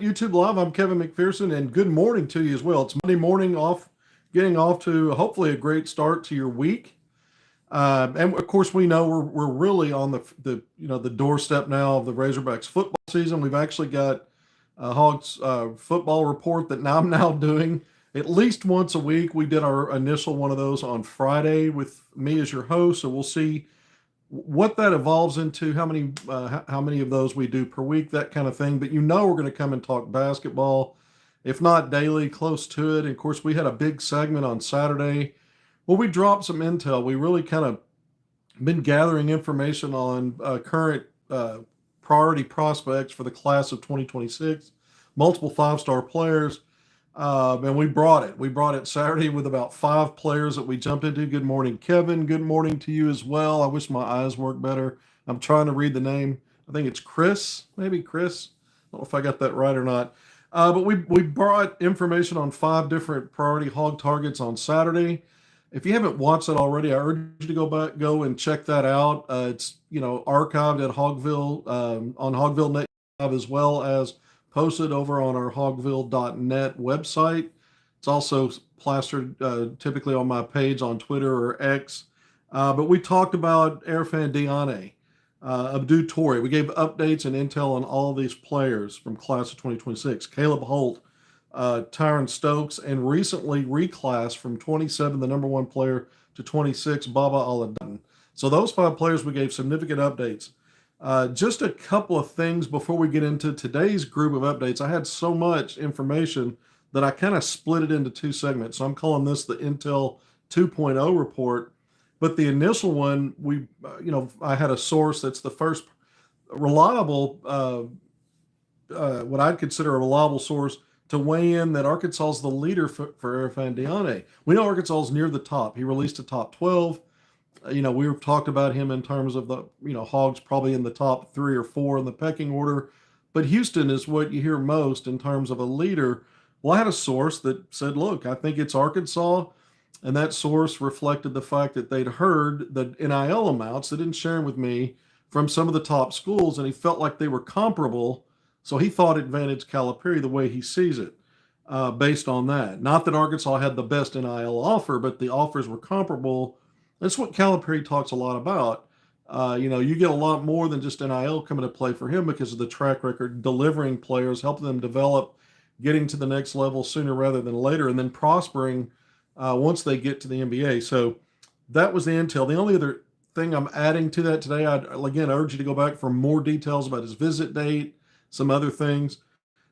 YouTube Live. I'm Kevin McPherson, and good morning to you as well. It's Monday morning, getting off to hopefully a great start to your week. And of course, we know we're really on the doorstep now of the Razorbacks football season. We've actually got a Hogs football report that I'm now doing at least once a week. We did our initial one of those on Friday with me as your host, so we'll see what that evolves into, how many of those we do per week, that kind of thing. But we're going to come and talk basketball, if not daily, close to it. And of course, we had a big segment on Saturday where we dropped some intel. We really kind of been gathering information on current priority prospects for the class of 2026, multiple five-star players. And we brought it. We brought it Saturday with about 5 players that we jumped into. Good morning, Kevin. Good morning to you as well. I wish my eyes worked better. I'm trying to read the name. I think it's Chris, maybe Chris. I don't know if I got that right or not. But we brought information on 5 different priority hog targets on Saturday. If you haven't watched it already, I urge you to go and check that out. It's archived at Hogville on HogvilleNET, as well as posted over on our HogvilleNET website. It's also plastered typically on my page on Twitter or X. But we talked about Erfan Diane, Abdu Torre. We gave updates and intel on all of these players from class of 2026. Caleb Holt, Tyron Stokes, and recently reclassed from 27, the number 1 player, to 26, Baba Aladdin. So those 5 players we gave significant updates. Just a couple of things before we get into today's group of updates. I had so much information that I kind of split it into 2 segments. So I'm calling this the Intel 2.0 report. But the initial one, I had a source that's the first reliable, what I'd consider a reliable source to weigh in that Arkansas is the leader for Erfan Diane. We know Arkansas is near the top. He released a top 12. We've talked about him in terms of the, Hogs probably in the top 3 or 4 in the pecking order, but Houston is what you hear most in terms of a leader. Well, I had a source that said, look, I think it's Arkansas, and that source reflected the fact that they'd heard the NIL amounts. They didn't share them with me from some of the top schools, and he felt like they were comparable, so he thought Advantage Calipari the way he sees it, based on that. Not that Arkansas had the best NIL offer, but the offers were comparable. That's what Calipari talks a lot about. You get a lot more than just NIL coming to play for him because of the track record, delivering players, helping them develop, getting to the next level sooner rather than later, and then prospering once they get to the NBA. So that was the intel. The only other thing I'm adding to that today, I'd again urge you to go back for more details about his visit date, some other things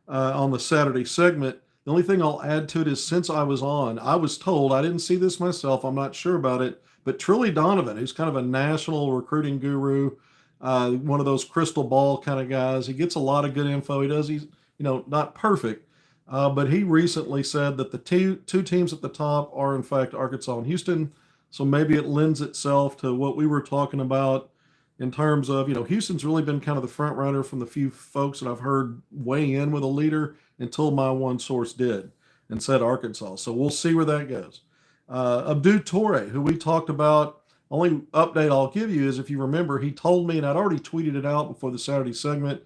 on the Saturday segment. The only thing I'll add to it is, since I was on, I was told, I didn't see this myself, I'm not sure about it, but Trilly Donovan, who's kind of a national recruiting guru, one of those crystal ball kind of guys, he gets a lot of good info. He's not perfect, but he recently said that the two teams at the top are in fact Arkansas and Houston. So maybe it lends itself to what we were talking about in terms of, Houston's really been kind of the front runner from the few folks that I've heard weigh in with a leader until my one source did and said Arkansas. So we'll see where that goes. Abdu Torre, who we talked about, only update I'll give you is, if you remember, he told me, and I'd already tweeted it out before the Saturday segment,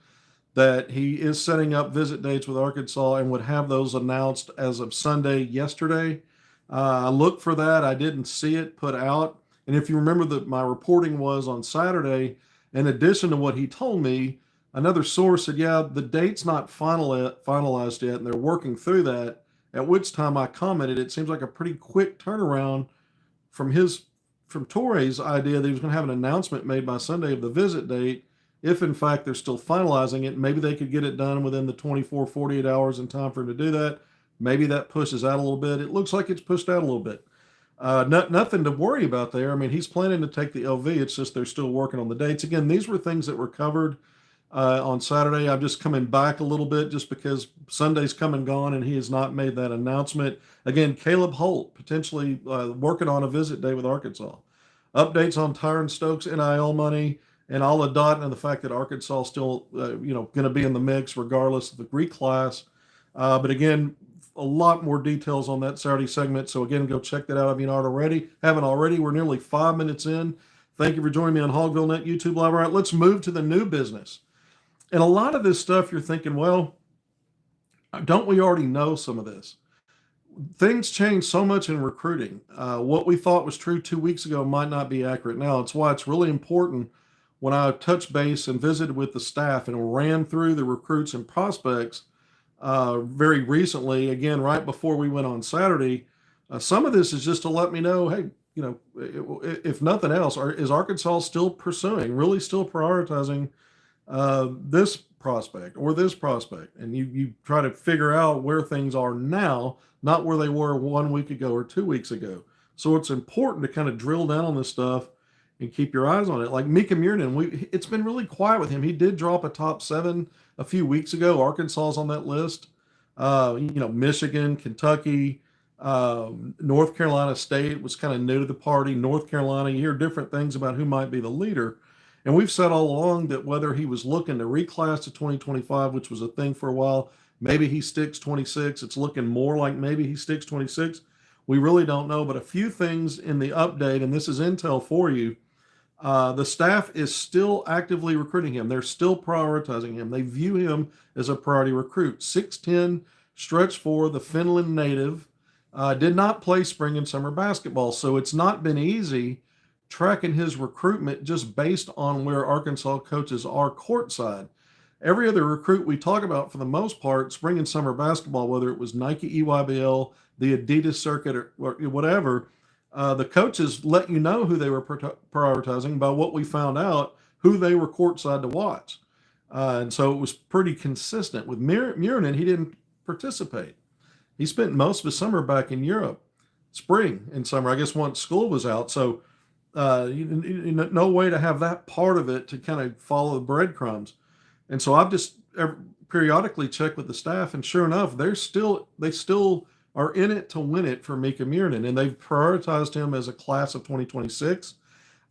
that he is setting up visit dates with Arkansas and would have those announced as of Sunday yesterday. I looked for that. I didn't see it put out. And if you remember that my reporting was on Saturday, in addition to what he told me, another source said, yeah, the date's not finalized yet, and they're working through that. At which time I commented, it seems like a pretty quick turnaround from Torre's idea that he was going to have an announcement made by Sunday of the visit date. If in fact they're still finalizing it, maybe they could get it done within the 24, 48 hours in time for him to do that. Maybe that pushes out a little bit. It looks like it's pushed out a little bit. Nothing to worry about there. I mean, he's planning to take the LV. It's just they're still working on the dates. Again, these were things that were covered on Saturday. I'm just coming back a little bit just because Sunday's come and gone and he has not made that announcement. Again, Caleb Holt potentially working on a visit day with Arkansas. Updates on Tyron Stokes NIL money, and I'll adopt on the fact that Arkansas is still going to be in the mix regardless of the reclass. But again, a lot more details on that Saturday segment. So again, go check that out if you haven't already. We're nearly 5 minutes in. Thank you for joining me on HogvilleNET YouTube Live. All right, let's move to the new business. And a lot of this stuff you're thinking, well, Don't we already know some of this? Things change so much in recruiting. What we thought was true 2 weeks ago might not be accurate now. It's why it's really important when I touched base and visited with the staff and ran through the recruits and prospects very recently, again, right before we went on Saturday. Some of this is just to let me know, hey, if nothing else, is Arkansas still pursuing, really still prioritizing this prospect or this prospect? And you try to figure out where things are now, not where they were 1 week ago or 2 weeks ago. So it's important to kind of drill down on this stuff and keep your eyes on it. Like Mikael Mirin, it's been really quiet with him. He did drop a top 7 a few weeks ago. Arkansas's on that list. Michigan, Kentucky, North Carolina State was kind of new to the party. North Carolina, you hear different things about who might be the leader. And we've said all along that whether he was looking to reclass to 2025, which was a thing for a while, maybe he sticks 26. It's looking more like maybe he sticks 26. We really don't know. But a few things in the update, and this is intel for you. The staff is still actively recruiting him. They're still prioritizing him. They view him as a priority recruit. 6'10", stretch 4, the Finland native, did not play spring and summer basketball. So it's not been easy tracking his recruitment just based on where Arkansas coaches are courtside. Every other recruit we talk about, for the most part, spring and summer basketball, whether it was Nike EYBL, the Adidas circuit, or whatever, the coaches let you know who they were prioritizing by what we found out, who they were courtside to watch. And so it was pretty consistent. With Mirin, he didn't participate. He spent most of his summer back in Europe, spring and summer, I guess, once school was out. So no way to have that part of it to kind of follow the breadcrumbs. And so I've just periodically checked with the staff, and sure enough, they still are in it to win it for Mikael Mirin, and they've prioritized him as a class of 2026.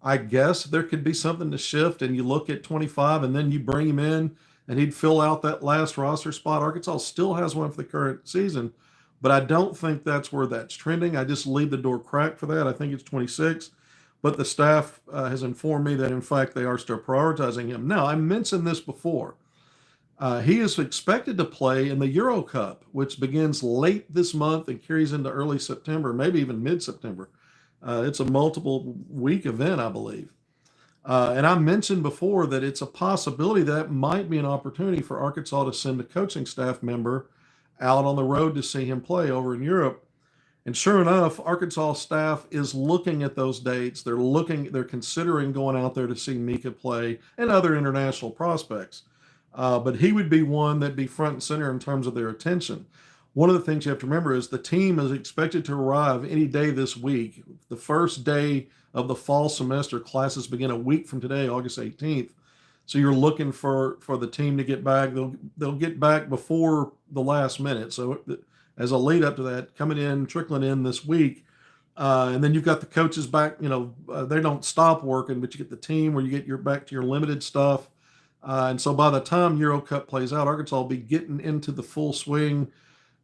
I guess there could be something to shift, and you look at 25, and then you bring him in, and he'd fill out that last roster spot. Arkansas still has one for the current season, but I don't think that's where that's trending. I just leave the door cracked for that. I think it's 26. But the staff has informed me that, in fact, they are still prioritizing him. Now, I mentioned this before. He is expected to play in the Euro Cup, which begins late this month and carries into early September, maybe even mid-September. It's a multiple-week event, I believe. And I mentioned before that it's a possibility that might be an opportunity for Arkansas to send a coaching staff member out on the road to see him play over in Europe. And sure enough, Arkansas staff is looking at those dates. They're considering going out there to see Mika play and other international prospects. But he would be one that'd be front and center in terms of their attention. One of the things you have to remember is the team is expected to arrive any day this week. The first day of the fall semester, classes begin a week from today, August 18th. So you're looking for the team to get back. They'll get back before the last minute. So as a lead up to that, coming in, trickling in this week. And then you've got the coaches back, they don't stop working, but you get the team where you get back to your limited stuff. And so by the time Euro Cup plays out, Arkansas will be getting into the full swing,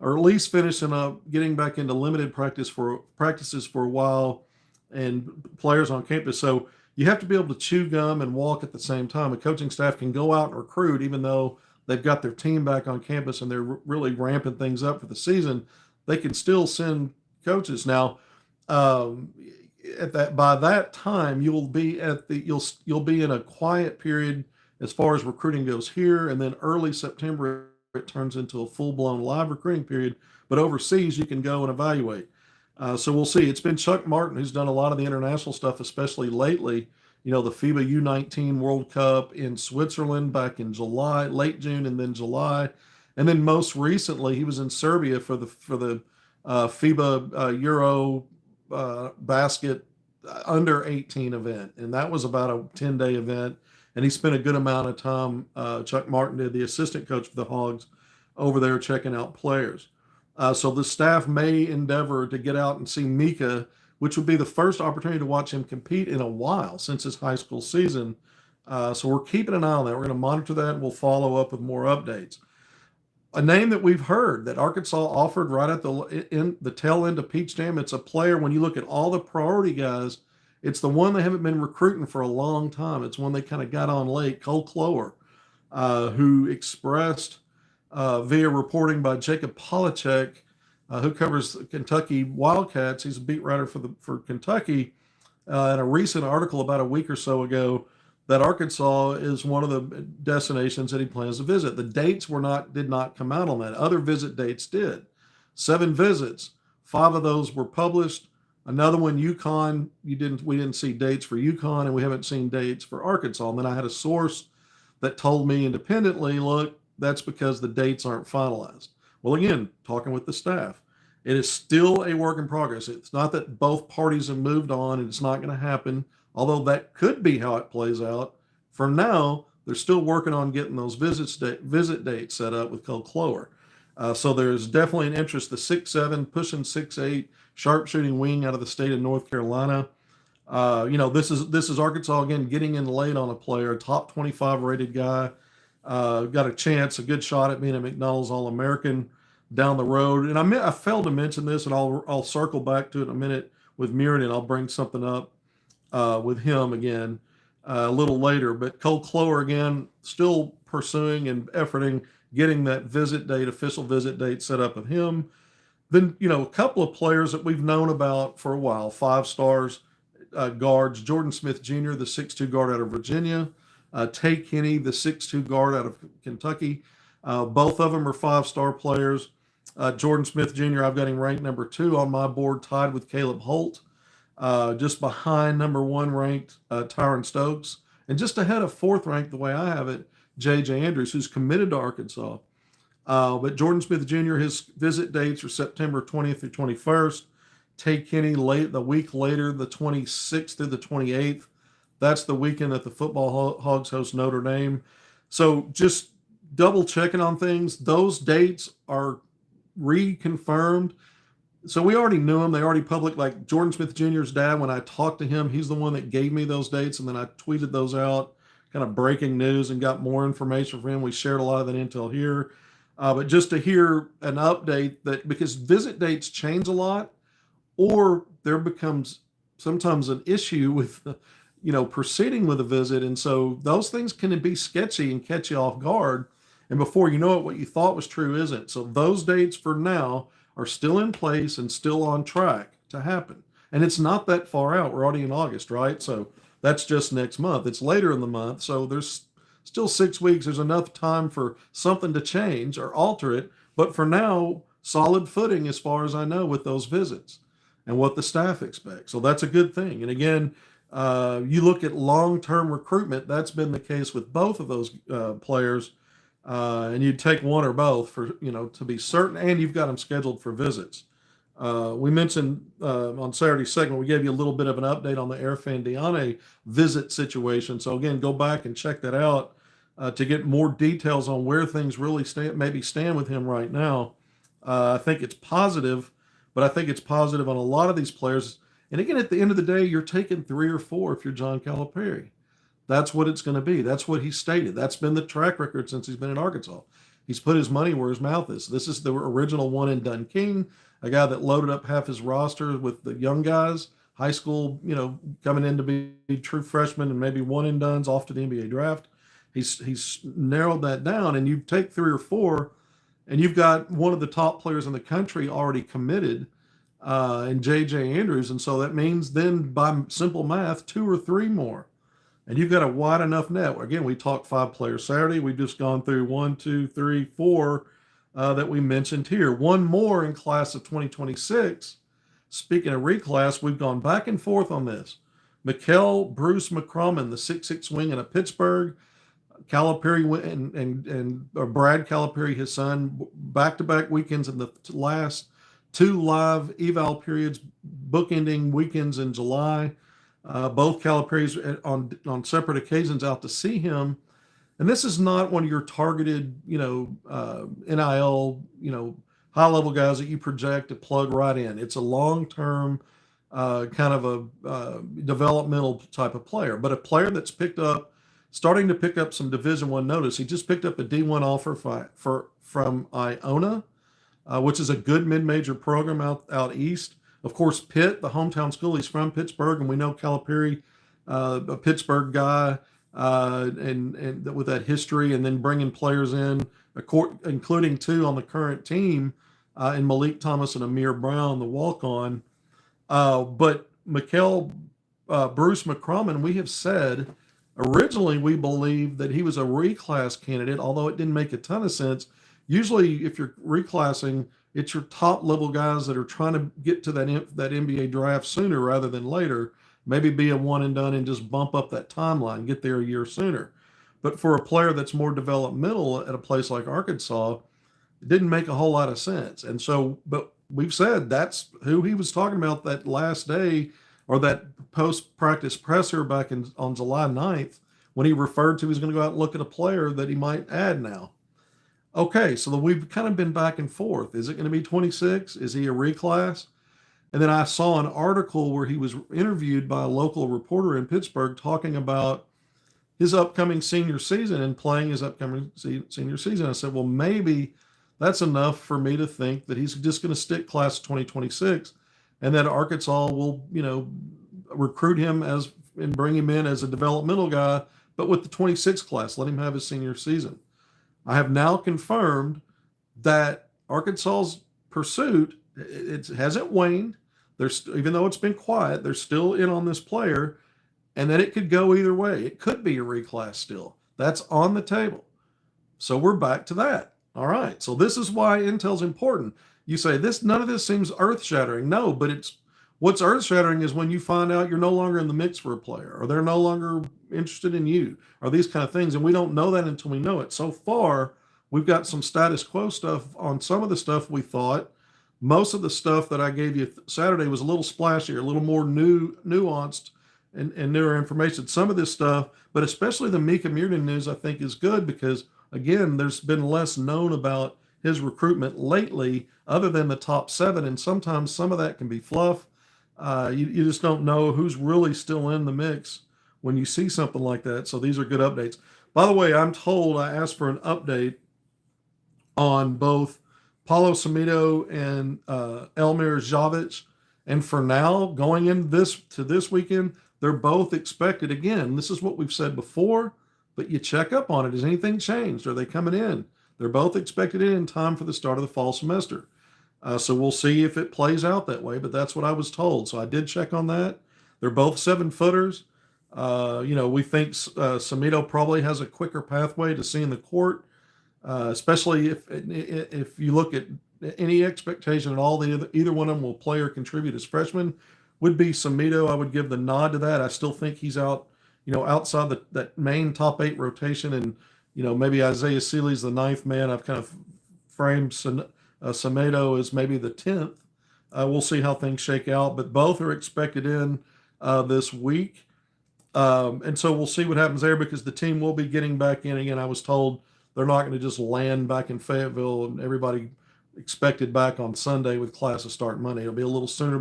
or at least finishing up, getting back into limited practices for a while, and players on campus. So you have to be able to chew gum and walk at the same time. A coaching staff can go out and recruit, even though they've got their team back on campus and they're really ramping things up for the season. They can still send coaches. Now, by that time, you'll be in a quiet period as far as recruiting goes here, and then early September it turns into a full-blown live recruiting period. But overseas, you can go and evaluate. So we'll see. It's been Chuck Martin who's done a lot of the international stuff, especially lately. The FIBA U19 World Cup in Switzerland back in July, late June, and then July, and then most recently he was in Serbia for the FIBA Euro basket under 18 event, and that was about a 10-day event. And he spent a good amount of time. Chuck Martin did, the assistant coach for the Hogs, over there checking out players. So the staff may endeavor to get out and see Mika, which would be the first opportunity to watch him compete in a while since his high school season. So we're keeping an eye on that. We're going to monitor that, and we'll follow up with more updates. A name that we've heard that Arkansas offered right at the tail end of Peach Jam. It's a player, when you look at all the priority guys, it's the one they haven't been recruiting for a long time. It's one they kind of got on late, Cole Clower, who expressed via reporting by Jacob Polachek, who covers the Kentucky Wildcats. He's a beat writer for Kentucky. In a recent article about a week or so ago, that Arkansas is one of the destinations that he plans to visit. The dates did not come out on that. Other visit dates did. 7 visits. 5 of those were published. Another one, UConn. We didn't see dates for UConn, and we haven't seen dates for Arkansas. And then I had a source that told me independently, look, that's because the dates aren't finalized. Well, again, talking with the staff, it is still a work in progress. It's not that both parties have moved on and it's not going to happen, although that could be how it plays out. For now, they're still working on getting those visit dates set up with Cole Clower. So there's definitely an interest. The 6'7", pushing 6'8", sharpshooting wing out of the state of North Carolina. This is Arkansas again getting in late on a player, top 25 rated guy. Got a chance, a good shot at being a McDonald's All-American down the road. And I failed to mention this, and I'll circle back to it in a minute with Mirin, and I'll bring something up with him again a little later. But Cole Clower again, still pursuing and efforting getting that official visit date set up with him. Then, a couple of players that we've known about for a while, 5 stars, guards, Jordan Smith Jr., the 6'2" guard out of Virginia, Tay Kenny, the 6'2" guard out of Kentucky. Both of them are 5-star players. Jordan Smith Jr., I've got him ranked number 2 on my board, tied with Caleb Holt, just behind number 1 ranked Tyron Stokes, and just ahead of 4th ranked, the way I have it, J.J. Andrews, who's committed to Arkansas. But Jordan Smith Jr., his visit dates are September 20th through 21st. Tay Kenny, the week later, the 26th through the 28th. That's the weekend that the football Hogs host Notre Dame. So just double checking on things. Those dates are reconfirmed. So we already knew them. They already public, like Jordan Smith Jr.'s dad, when I talked to him, he's the one that gave me those dates. And then I tweeted those out, kind of breaking news, and got more information from him. We shared a lot of that intel here. But just to hear an update that, because visit dates change a lot, or there becomes sometimes an issue with, proceeding with a visit. And so those things can be sketchy and catch you off guard. And before you know it, what you thought was true isn't. So those dates for now are still in place and still on track to happen. And it's not that far out. We're already in August, right? So that's just next month. It's later in the month. So there's still 6 weeks. There's enough time for something to change or alter it. But for now, solid footing as far as I know with those visits and what the staff expects. So that's a good thing. And again, you look at long-term recruitment, that's been the case with both of those players. And you'd take one or both for, to be certain, and you've got them scheduled for visits. We mentioned on Saturday's segment, we gave you a little bit of an update on the Erfan Diane visit situation. So again, go back and check that out to get more details on where things really stand with him right now. I think it's positive, but I think it's positive on a lot of these players. And again, at the end of the day, you're taking 3 or 4 if you're John Calipari. That's what it's going to be. That's what he stated. That's been the track record since he's been in Arkansas. He's put his money where his mouth is. This is the original one and done king, a guy that loaded up half his roster with the young guys, high school, coming in to be true freshmen and maybe one and dones off to the NBA draft. He's narrowed that down, and you take 3 or 4, and you've got one of the top players in the country already committed, in J.J. Andrews. And so that means then by simple math, 2 or 3 more. And you've got a wide enough net. Again, we talked 5 players Saturday. We've just gone through 1, 2, 3, 4 that we mentioned here. One more in class of 2026. Speaking of reclass, we've gone back and forth on this. Mikael Bruce McCroman, the 6'6" wing out of Pittsburgh. Calipari and Brad Calipari, his son, back-to-back weekends in the last 2 live eval periods, bookending weekends in July. Both Calipari's on separate occasions out to see him. And this is not one of your targeted, NIL, high-level guys that you project to plug right in. It's a long-term kind of a developmental type of player, but a player that's starting to pick up some Division I notice. He just picked up a D1 offer from Iona, which is a good mid-major program out east. Of course, Pitt, the hometown school, he's from Pittsburgh, and we know Calipari, a Pittsburgh guy, and with that history, and then bringing players in including 2 on the current team, in Malik Thomas and Amir Brown, the walk-on. But Mikael Bruce McCrumman, we have said originally we believed that he was a reclass candidate, although it didn't make a ton of sense. Usually, if you're reclassing, it's your top level guys that are trying to get to that NBA draft sooner rather than later. Maybe be a one and done and just bump up that timeline, get there a year sooner. But for a player that's more developmental at a place like Arkansas, it didn't make a whole lot of sense. And so, but we've said that's who he was talking about that last day, or that post-practice presser back on July 9th, when he referred to he's going to go out and look at a player that he might add now. Okay, so we've kind of been back and forth. Is it going to be 26? Is he a reclass? And then I saw an article where he was interviewed by a local reporter in Pittsburgh talking about his upcoming senior season and playing his upcoming senior season. I said, well, maybe that's enough for me to think that he's just going to stick class of 2026, and that Arkansas will, recruit him and bring him in as a developmental guy, but with the 26 class, let him have his senior season. I have now confirmed that Arkansas's pursuit, it hasn't waned. Even though it's been quiet, they're still in on this player, and that it could go either way. It could be a reclass still. That's on the table. So we're back to that. All right. So this is why intel's important. You say none of this seems earth-shattering. No, but what's earth-shattering is when you find out you're no longer in the mix for a player, or they're no longer interested in you, or these kind of things. And we don't know that until we know it. So far, we've got some status quo stuff on some of the stuff we thought. Most of the stuff that I gave you Saturday was a little splashier, a little more nuanced and newer information. Some of this stuff, but especially the Mikael Mirin news, I think is good because, again, there's been less known about his recruitment lately other than the top 7. And sometimes some of that can be fluff. You just don't know who's really still in the mix when you see something like that. So these are good updates. By the way, I'm told I asked for an update on both Paulo Samito and Elmir Javich. And for now, going in this weekend, they're both expected. Again, this is what we've said before, but you check up on it. Has anything changed? Are they coming in? They're both expected in time for the start of the fall semester. So we'll see if it plays out that way, but that's what I was told. So I did check on that. They're both 7-footers. We think Samito probably has a quicker pathway to seeing the court. Especially if you look at any expectation at all, either one of them will play or contribute as freshmen, would be Samito. I would give the nod to that. I still think he's out, outside that main top 8 rotation, and maybe Isaiah Seeley's the 9th man. I've kind of framed Samito as maybe the 10th. We'll see how things shake out, but both are expected in this week, and so we'll see what happens there because the team will be getting back in again. I was told they're not going to just land back in Fayetteville and everybody expected back on Sunday with classes start Monday. It'll be a little sooner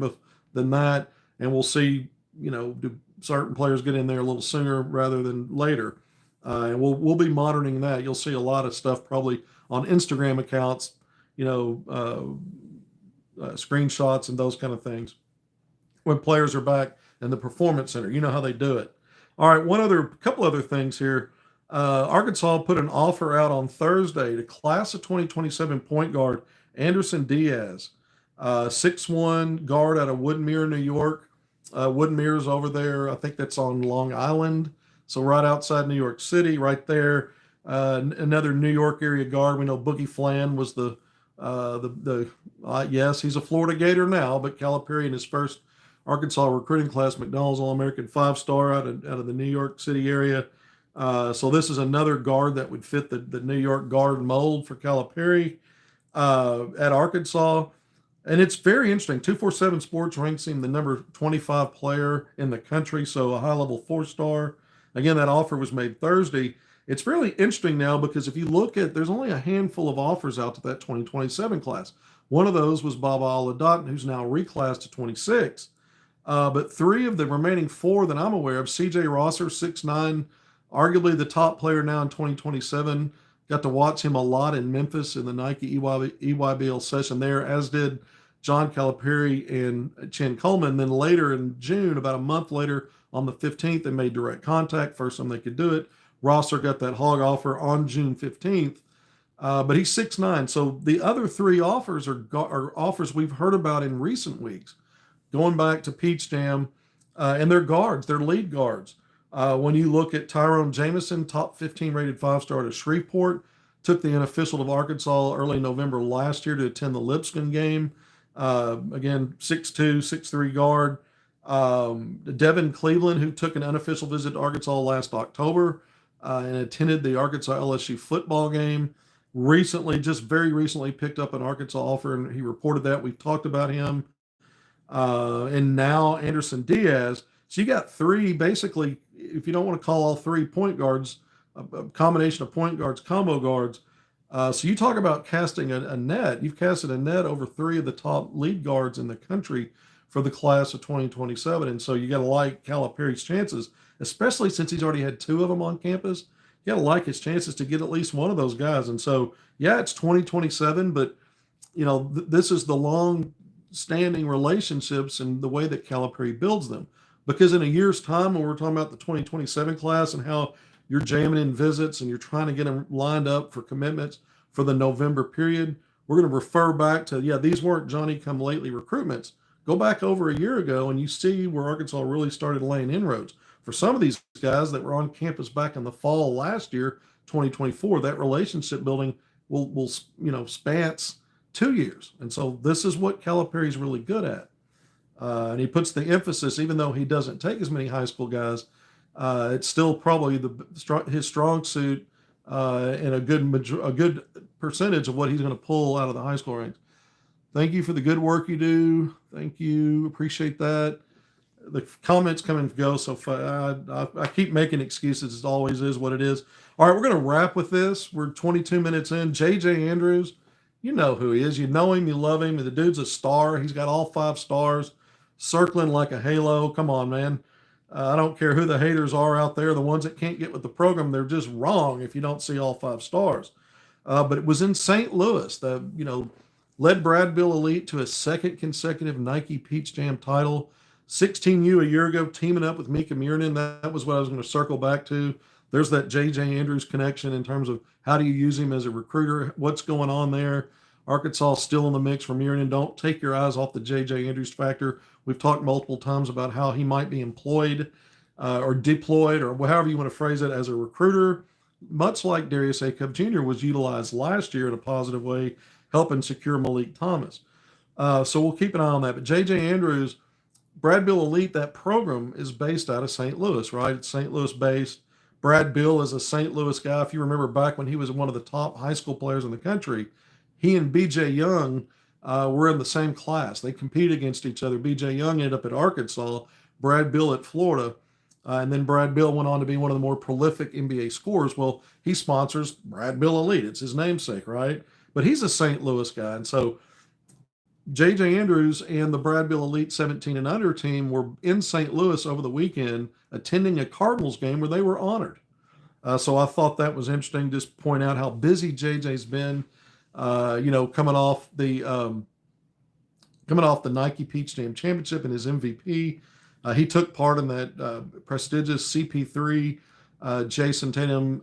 than that, and we'll see, do certain players get in there a little sooner rather than later. And we'll be monitoring that. You'll see a lot of stuff probably on Instagram accounts, screenshots and those kind of things when players are back in the Performance Center. You know how they do it. All right, couple other things here. Arkansas put an offer out on Thursday to class of 2027 point guard Anderson Diaz, 6'1" guard out of Woodmere, New York. Woodmere is over there. I think that's on Long Island, so right outside New York City, right there. Another New York area guard. We know Boogie Flan was yes, he's a Florida Gator now, but Calipari in his first Arkansas recruiting class, McDonald's All-American 5-star out of the New York City area. So this is another guard that would fit the New York guard mold for Calipari at Arkansas. And it's very interesting. 247 Sports ranks him the number 25 player in the country, so a high-level 4-star. Again, that offer was made Thursday. It's really interesting now because if you look at, there's only a handful of offers out to that 2027 class. One of those was Baba Aladat, who's now reclassed to 26. But 3 of the remaining 4 that I'm aware of, CJ Rosser, 6'9", arguably the top player now in 2027. Got to watch him a lot in Memphis in the Nike EYBL session there, as did John Calipari and Chin Coleman. Then later in June, about a month later, on the 15th, they made direct contact. First time they could do it. Rosser got that Hog offer on June 15th. But he's 6'9". So the other three offers are offers we've heard about in recent weeks, going back to Peach Jam, and they're guards, they're lead guards. When you look at Tyrone Jamison, top 15 rated 5-star to Shreveport, took the unofficial to Arkansas early November last year to attend the Lipscomb game. Again, 6'2", 6'3" guard. Devin Cleveland, who took an unofficial visit to Arkansas last October and attended the Arkansas LSU football game. Just very recently picked up an Arkansas offer, and he reported that. We've talked about him. And now Anderson Diaz. So you got three, basically, if you don't want to call all three point guards, a combination of point guards, combo guards. So you talk about casting a net. You've casted a net over three of the top lead guards in the country for the class of 2027. And so you got to like Calipari's chances, especially since he's already had two of them on campus. You got to like his chances to get at least one of those guys. And so, yeah, it's 2027, but, this is the long standing relationships and the way that Calipari builds them. Because in a year's time, when we're talking about the 2027 class and how you're jamming in visits and you're trying to get them lined up for commitments for the November period, we're going to refer back to, these weren't Johnny come lately recruitments. Go back over a year ago and you see where Arkansas really started laying inroads. For some of these guys that were on campus back in the fall last year, 2024, that relationship building will spans 2 years. And so this is what Calipari's really good at. And he puts the emphasis, even though he doesn't take as many high school guys, it's still probably his strong suit and a good percentage of what he's going to pull out of the high school ranks. Thank you for the good work you do. Thank you. Appreciate that. The comments come and go so far. I keep making excuses. It always is what it is. All right, we're going to wrap with this. We're 22 minutes in. J.J. Andrews, you know who he is. You know him. You love him. The dude's a star. He's got all 5 stars circling like a halo. Come on, man. I don't care who the haters are out there. The ones that can't get with the program, they're just wrong if you don't see all 5 stars. But it was in St. Louis. Led Brad Bill Elite to a second consecutive Nike Peach Jam title. 16U a year ago, teaming up with Mikael Mirin. That was what I was going to circle back to. There's that J.J. Andrews connection in terms of how do you use him as a recruiter, what's going on there. Arkansas still in the mix for Mirin. Don't take your eyes off the J.J. Andrews factor. We've talked multiple times about how he might be employed or deployed or however you want to phrase it as a recruiter, much like Darius Acuff Jr. was utilized last year in a positive way, helping secure Malik Thomas. So we'll keep an eye on that. But J.J. Andrews, Brad Bill Elite, that program is based out of St. Louis, right? It's St. Louis based. Brad Bill is a St. Louis guy. If you remember back when he was one of the top high school players in the country, he and B.J. Young were in the same class. They competed against each other. B.J. Young ended up at Arkansas, Brad Bill at Florida, and then Brad Bill went on to be one of the more prolific NBA scorers. Well, he sponsors Brad Bill Elite. It's his namesake, right? But he's a St. Louis guy. And so J.J. Andrews and the Brad Bill Elite 17 and under team were in St. Louis over the weekend attending a Cardinals game where they were honored. So I thought that was interesting. Just point out how busy JJ's been, coming off the Nike Peach Jam Championship and his MVP. He took part in that prestigious CP3 Jason Tatum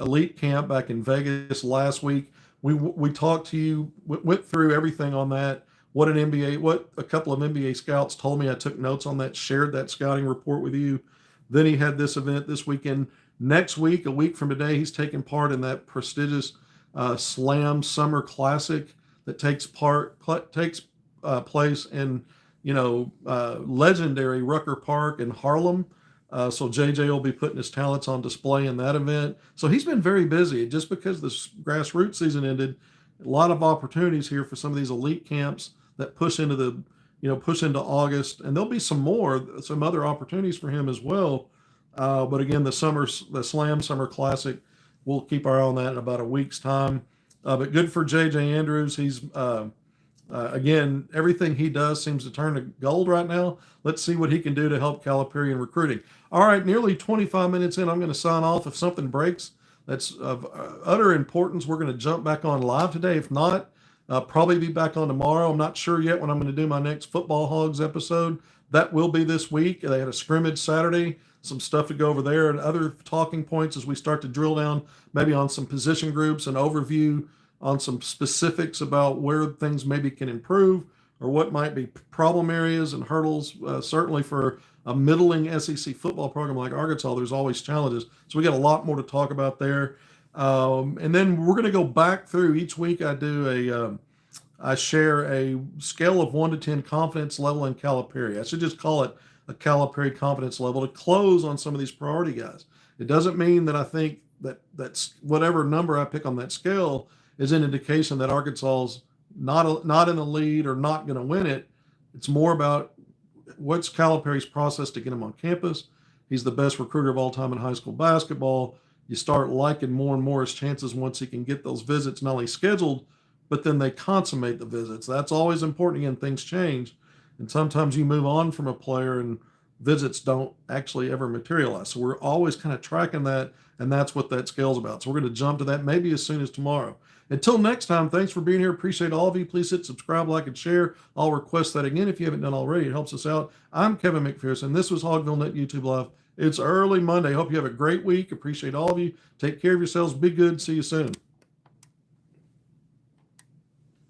Elite Camp back in Vegas last week. We talked to you, went through everything on that. What a couple of NBA scouts told me. I took notes on that, shared that scouting report with you. Then he had this event this weekend. Next week, a week from today, he's taking part in that prestigious Slam Summer Classic that takes place in legendary Rucker Park in Harlem. So JJ will be putting his talents on display in that event. So he's been very busy. Just because the grassroots season ended, a lot of opportunities here for some of these elite camps that push into August, and there'll be some other opportunities for him as well. But again, the Slam Summer Classic, we'll keep our eye on that in about a week's time. But good for J.J. Andrews. He's again, everything he does seems to turn to gold right now. Let's see what he can do to help Calipari in recruiting. All right, nearly 25 minutes in, I'm going to sign off. If something breaks that's of utter importance, we're going to jump back on live today. If not, probably be back on tomorrow. I'm not sure yet when I'm going to do my next Football Hogs episode. That will be this week. They had a scrimmage Saturday, some stuff to go over there, and other talking points as we start to drill down maybe on some position groups and overview on some specifics about where things maybe can improve or what might be problem areas and hurdles. Certainly for a middling SEC football program like Arkansas, there's always challenges. So we got a lot more to talk about there. And then we're going to go back through each week. I share a scale of 1 to 10 confidence level in Calipari. I should just call it a Calipari confidence level to close on some of these priority guys. It doesn't mean that I think that's whatever number I pick on that scale is an indication that Arkansas's not in the lead or not going to win it. It's more about what's Calipari's process to get him on campus. He's the best recruiter of all time in high school basketball. You start liking more and more his chances once he can get those visits not only scheduled, but then they consummate the visits. That's always important. Again, things change. And sometimes you move on from a player and visits don't actually ever materialize. So we're always kind of tracking that, and that's what that scale's about. So we're going to jump to that maybe as soon as tomorrow. Until next time, thanks for being here. Appreciate all of you. Please hit subscribe, like, and share. I'll request that again if you haven't done already. It helps us out. I'm Kevin McPherson. This was HogvilleNET YouTube Live. It's early Monday. Hope you have a great week. Appreciate all of you. Take care of yourselves. Be good. See you soon.